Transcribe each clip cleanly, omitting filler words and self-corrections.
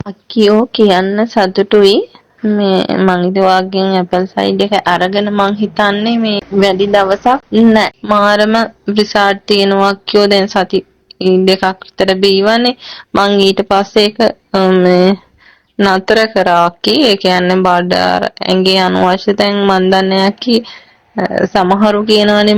අක්කියෝ කියන්න සතුටුයි. මේ මං ඉදවාගෙන් ඇපල් සයිඩ් එක අරගෙන මං හිතන්නේ මේ වැඩි දවසක් නෑ. මාරම රිසාර්ට් තියෙනවා අක්කියෝ දැන් සති දෙකක් විතර බීවනේ. මං ඊට පස්සේ ඒක මේ නතර කරා අක්කි. ඒ කියන්නේ බඩ ඇඟේ අනවශ්‍ය තැන් මන් දන්නේ අක්කි. සමහරු කියනවානේ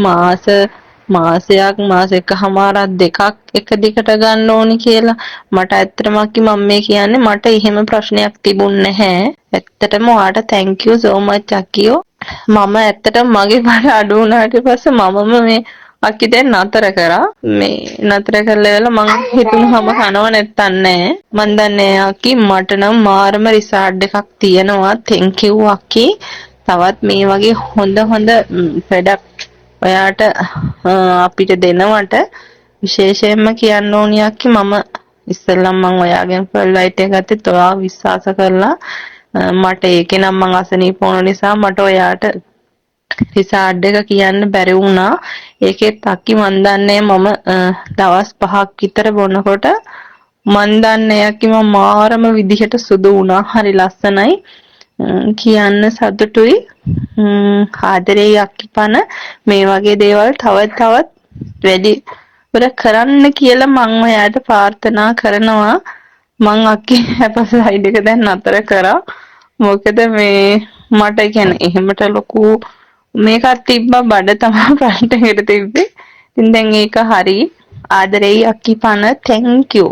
මාසයක් මාස එකහමාරක් දෙකක් එක දිගට ගන්න ඕනි කියලා. මට ඇත්තටම අක්කි මම මේ කියන්නේ මට එහෙම ප්‍රශ්නයක් තිබුණ නැහැ. ඇත්තටම ඔයාට thank you so much අක්කියෝ. මම ඇත්තටම මගේ බඩ අඩු වුණාට පස්සේ මමම මේ අක්කි දැන් නතර කරා. මේ නතර කරලා ඉවරලා මං හිතුණාම කනව නැත්තන් නෑ. මන් දන්නේ අක්කි මට නම් මාරම රිසාර්ට් එකක් තියෙනවා. thank you අක්කි. තවත් මේ වගේ හොඳ වැඩක් ඔයාට අපිට දෙනවට විශේෂයෙන්ම කියන්න ඕනි අක්කි මම ඉස්සෙල්ලම මම ඔයාගෙන් ෆ්ලයිට් එක ගත්තේ ඔයා විශ්වාස කරලා මට ඒකේ නම් මං අසනීප වුණ නිසා මට ඔයාට රිසාර්ට් එක කියන්න බැරි වුණා. ඒකෙත් අක්කි මන් දන්නේ මම දවස් 5ක් විතර බොනකොට මන් දන්නේ අක්කි මම මාරම විදිහට සුදු වුණා. හරි ලස්සනයි. කියන්න සතුටුයි. ආදරේ අක්කිපන මේ වගේ දේවල් තවත් වැඩි කරන්න කියලා මම ඔයාට ප්‍රාර්ථනා කරනවා. මං අක්කි අපස් සයිඩ් එක දැන් නතර කරා. මොකද මේ මට කියන්නේ එහෙමට ලොකු මේකක් තිබ්බා බඩ තමයි ප්‍රශ්නෙකට තිබ්බේ. ඉතින් දැන් ඒක හරි. ආදරේ අක්කිපන thank you.